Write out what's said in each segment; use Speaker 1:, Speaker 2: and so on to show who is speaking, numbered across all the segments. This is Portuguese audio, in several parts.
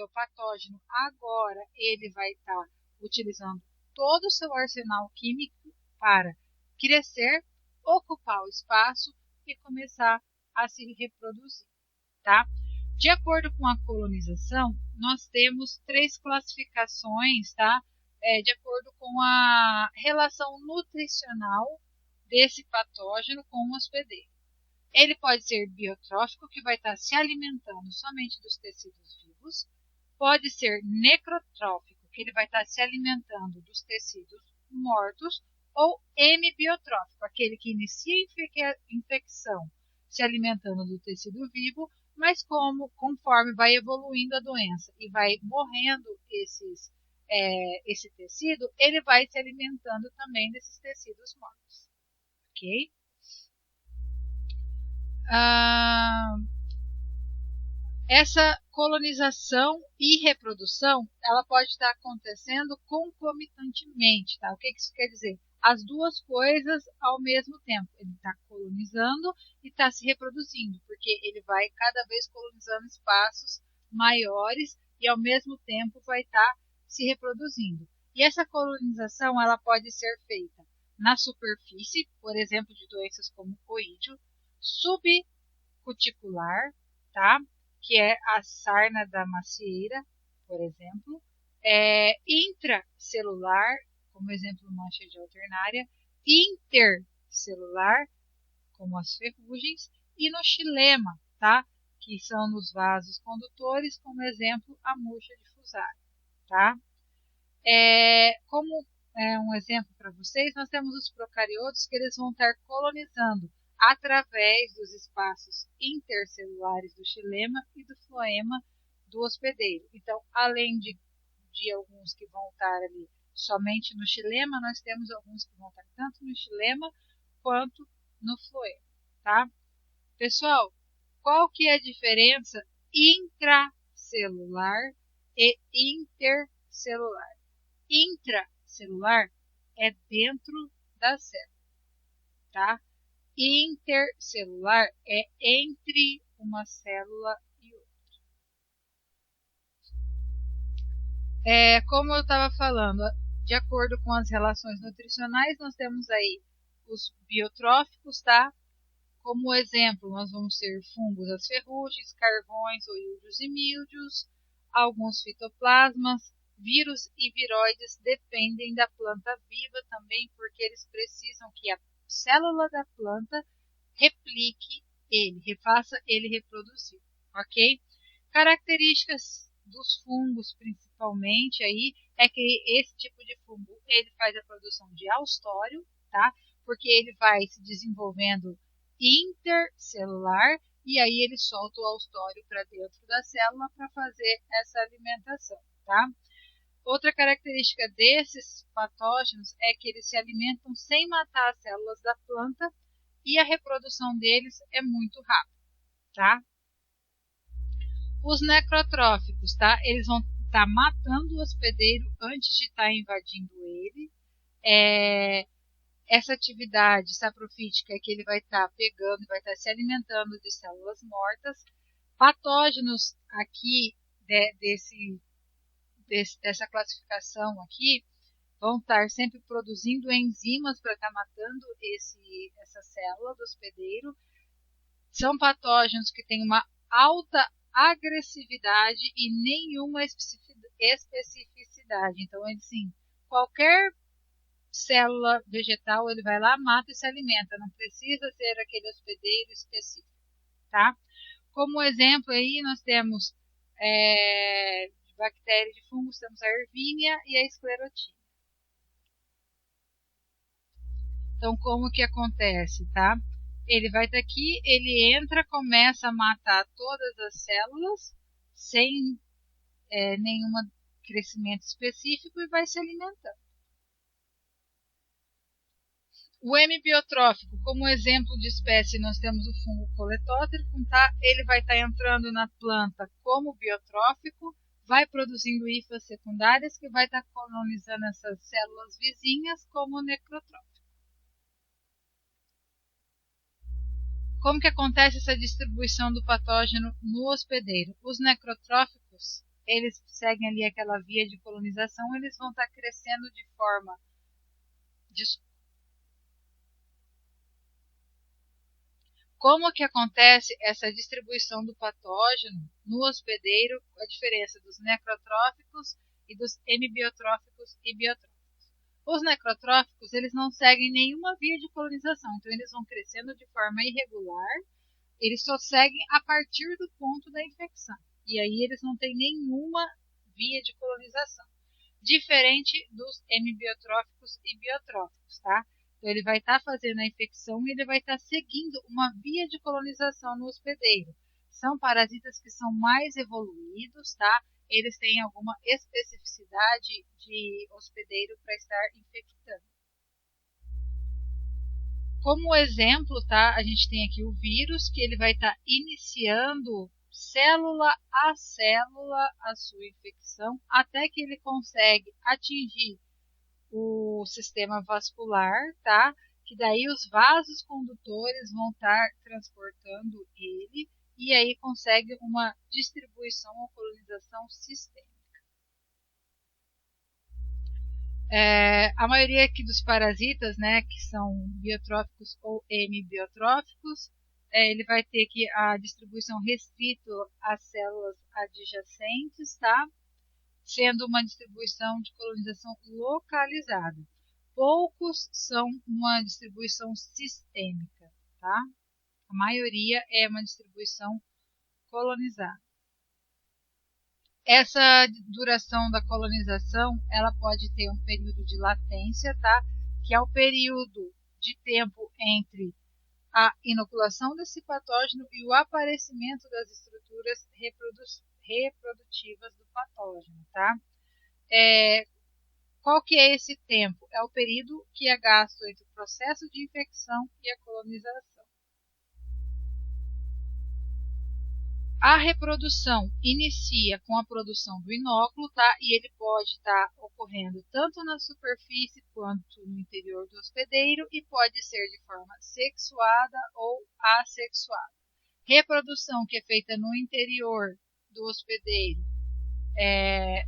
Speaker 1: o patógeno agora ele vai estar utilizando todo o seu arsenal químico para crescer, ocupar o espaço e começar a se reproduzir, tá? De acordo com a colonização, nós temos 3 classificações, tá? De acordo com a relação nutricional desse patógeno com o hospedeiro. Ele pode ser biotrófico, que vai estar se alimentando somente dos tecidos vivos. Pode ser necrotrófico, que ele vai estar se alimentando dos tecidos mortos. Ou hemibiotrófico, aquele que inicia a infecção se alimentando do tecido vivo, mas conforme vai evoluindo a doença e vai morrendo esse tecido, ele vai se alimentando também desses tecidos mortos. Ok? Essa colonização e reprodução, ela pode estar acontecendo concomitantemente, tá? O que isso quer dizer? As duas coisas ao mesmo tempo. Ele está colonizando e está se reproduzindo, porque ele vai cada vez colonizando espaços maiores e ao mesmo tempo vai estar se reproduzindo. E essa colonização ela pode ser feita na superfície, por exemplo, de doenças como coídio, subcuticular, tá? Que é a sarna da macieira, por exemplo, intracelular, como exemplo mancha de alternária, intercelular, como as ferrugens, e no xilema, tá? Que são nos vasos condutores, como exemplo a murcha difusária, tá? Como um exemplo para vocês, nós temos os procariotos que eles vão estar colonizando através dos espaços intercelulares do xilema e do floema do hospedeiro. Então, além de alguns que vão estar ali somente no xilema, nós temos alguns que vão estar tanto no xilema quanto no floema, tá? Pessoal, qual que é a diferença intracelular e intercelular? Intracelular é dentro da célula, tá? Intercelular é entre uma célula e outra. Como eu estava falando, de acordo com as relações nutricionais, nós temos aí os biotróficos, tá? Como exemplo, nós vamos ter fungos, as ferrugens, carvões, oídios e míldios, alguns fitoplasmas, vírus e viroides dependem da planta viva também, porque eles precisam que a célula da planta replique refaça ele reproduzir, ok? Características dos fungos, principalmente, aí, é que esse tipo de fungo, ele faz a produção de austório, tá? Porque ele vai se desenvolvendo intercelular e aí ele solta o austório para dentro da célula para fazer essa alimentação, tá? Outra característica desses patógenos é que eles se alimentam sem matar as células da planta e a reprodução deles é muito rápida, tá? Os necrotróficos, tá? Eles vão estar matando o hospedeiro antes de estar invadindo ele. Essa atividade saprofítica é que ele vai estar pegando e vai estar se alimentando de células mortas. Patógenos aqui dessa classificação aqui vão estar sempre produzindo enzimas para estar matando essa célula do hospedeiro. São patógenos que têm uma alta agressividade e nenhuma especificidade. Então, assim, qualquer célula vegetal, ele vai lá, mata e se alimenta. Não precisa ser aquele hospedeiro específico, tá? Como exemplo aí, nós temos de bactérias de fungos, temos a ervínia e a esclerotina. Então, como que acontece, tá? Ele vai estar aqui, ele entra, começa a matar todas as células, sem nenhum crescimento específico e vai se alimentando. O hemibiotrófico, como exemplo de espécie, nós temos o fungo coletótrico, tá? Ele vai estar entrando na planta como biotrófico, vai produzindo hifas secundárias que vai estar colonizando essas células vizinhas como necrotrófico. Como que acontece essa distribuição do patógeno no hospedeiro? Os necrotróficos, eles seguem ali aquela via de colonização, eles vão estar crescendo de forma... Como que acontece essa distribuição do patógeno no hospedeiro, a diferença dos necrotróficos e dos hemibiotróficos e biotróficos? Os necrotróficos, eles não seguem nenhuma via de colonização, então eles vão crescendo de forma irregular, eles só seguem a partir do ponto da infecção, e aí eles não têm nenhuma via de colonização, diferente dos hemibiotróficos e biotróficos, tá? Então, ele vai estar fazendo a infecção e ele vai estar seguindo uma via de colonização no hospedeiro. São parasitas que são mais evoluídos, tá? Eles têm alguma especificidade de hospedeiro para estar infectando. Como exemplo, tá? A gente tem aqui o vírus, que ele vai estar iniciando célula a célula a sua infecção, até que ele consegue atingir o sistema vascular, tá? Que daí os vasos condutores vão estar transportando ele e aí consegue uma distribuição ou colonização sistêmica. A maioria aqui dos parasitas, né, que são biotróficos ou hemibiotróficos, ele vai ter aqui a distribuição restrita às células adjacentes, tá? Sendo uma distribuição de colonização localizada. Poucos são uma distribuição sistêmica, tá? A maioria é uma distribuição colonizada. Essa duração da colonização, ela pode ter um período de latência, tá? Que é o período de tempo entre a inoculação desse patógeno e o aparecimento das estruturas reprodutivas do patógeno, tá? Qual que é esse tempo? É o período que é gasto entre o processo de infecção e a colonização. A reprodução inicia com a produção do inóculo, tá? E ele pode estar ocorrendo tanto na superfície quanto no interior do hospedeiro e pode ser de forma sexuada ou assexuada. Reprodução que é feita no interior do hospedeiro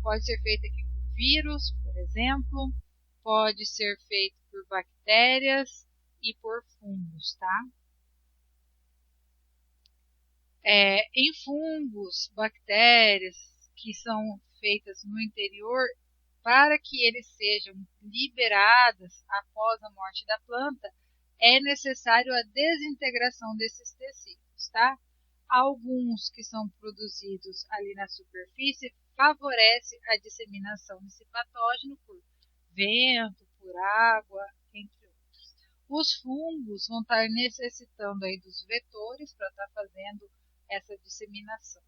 Speaker 1: pode ser feita aqui por vírus, por exemplo, pode ser feito por bactérias e por fungos, tá? Em fungos, bactérias que são feitas no interior, para que eles sejam liberadas após a morte da planta, é necessário a desintegração desses tecidos, tá? Alguns que são produzidos ali na superfície favorece a disseminação desse patógeno por vento, por água, entre outros. Os fungos vão estar necessitando aí dos vetores para estar fazendo essa disseminação.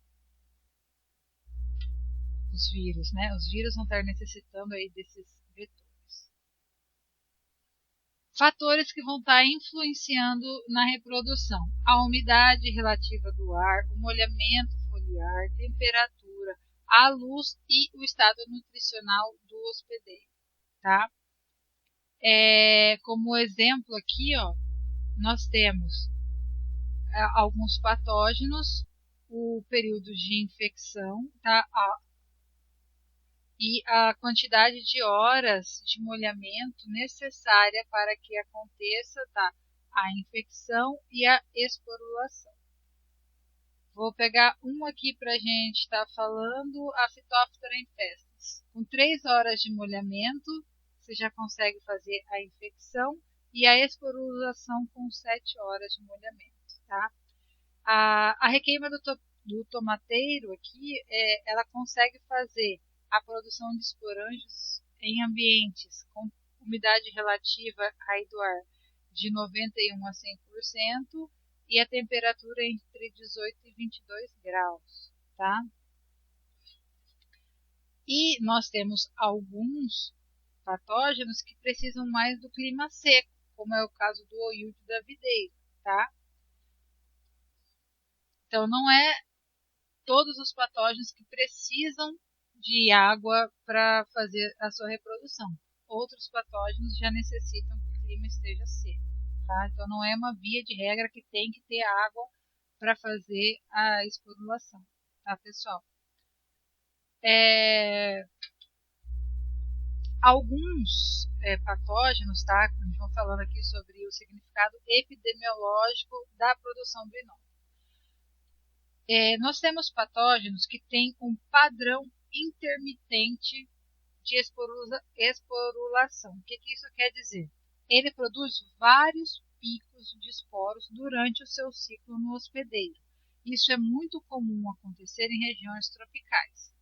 Speaker 1: Os vírus, né? Os vírus vão estar necessitando aí desses vetores. Fatores que vão estar influenciando na reprodução: a umidade relativa do ar, o molhamento foliar, temperatura, a luz e o estado nutricional do hospedeiro, tá? Como exemplo aqui, ó, nós temos alguns patógenos, o período de infecção, tá? E a quantidade de horas de molhamento necessária para que aconteça, tá? A infecção e a esporulação. Vou pegar um aqui para a gente estar falando, a Phytophthora infestans. Com 3 horas de molhamento, você já consegue fazer a infecção e a esporulação com 7 horas de molhamento. Tá? A requeima do tomateiro aqui, ela consegue fazer a produção de esporângios em ambientes com umidade relativa aí do ar de 91 a 100% e a temperatura entre 18 e 22 graus. Tá? E nós temos alguns patógenos que precisam mais do clima seco, como é o caso do oído da videira. Tá? Então, não é todos os patógenos que precisam de água para fazer a sua reprodução. Outros patógenos já necessitam que o clima esteja seco. Tá? Então, não é uma via de regra que tem que ter água para fazer a esporulação. Tá, pessoal? Alguns patógenos, tá? A gente vai falando aqui sobre o significado epidemiológico da produção do inóculo. Nós temos patógenos que têm um padrão intermitente de esporulação. O que isso quer dizer? Ele produz vários picos de esporos durante o seu ciclo no hospedeiro. Isso é muito comum acontecer em regiões tropicais.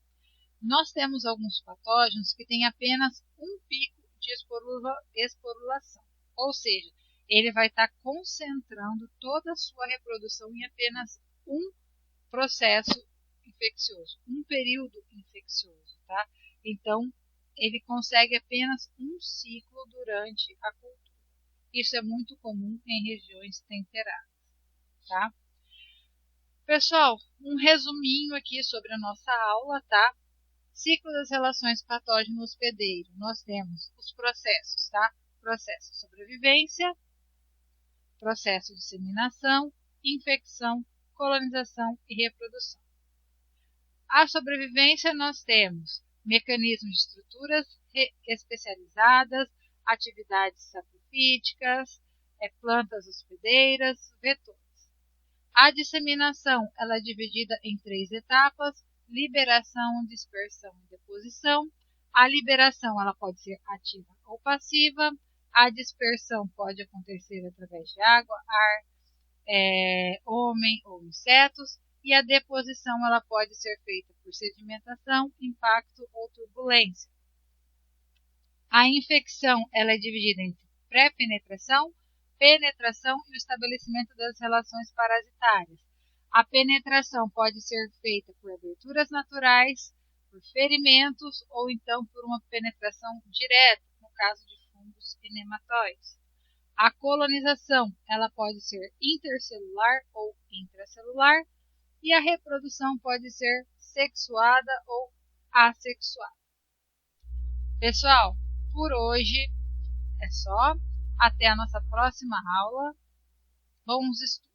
Speaker 1: Nós temos alguns patógenos que têm apenas um pico de esporulação, ou seja, ele vai estar concentrando toda a sua reprodução em apenas um processo infeccioso, um período infeccioso, tá? Então, ele consegue apenas um ciclo durante a cultura. Isso é muito comum em regiões temperadas, tá? Pessoal, um resuminho aqui sobre a nossa aula, tá? Ciclo das relações patógeno-hospedeiro. Nós temos os processos, tá? Processo de sobrevivência, processo de disseminação, infecção, colonização e reprodução. A sobrevivência nós temos mecanismos de estruturas especializadas, atividades saprofíticas, plantas hospedeiras, vetores. A disseminação ela é dividida em 3 etapas: liberação, dispersão e deposição. A liberação ela pode ser ativa ou passiva. A dispersão pode acontecer através de água, ar, homem ou insetos. E a deposição ela pode ser feita por sedimentação, impacto ou turbulência. A infecção ela é dividida entre pré-penetração, penetração e o estabelecimento das relações parasitárias. A penetração pode ser feita por aberturas naturais, por ferimentos ou então por uma penetração direta, no caso de fungos e nematóides. A colonização ela pode ser intercelular ou intracelular e a reprodução pode ser sexuada ou assexuada. Pessoal, por hoje é só. Até a nossa próxima aula. Bons estudos!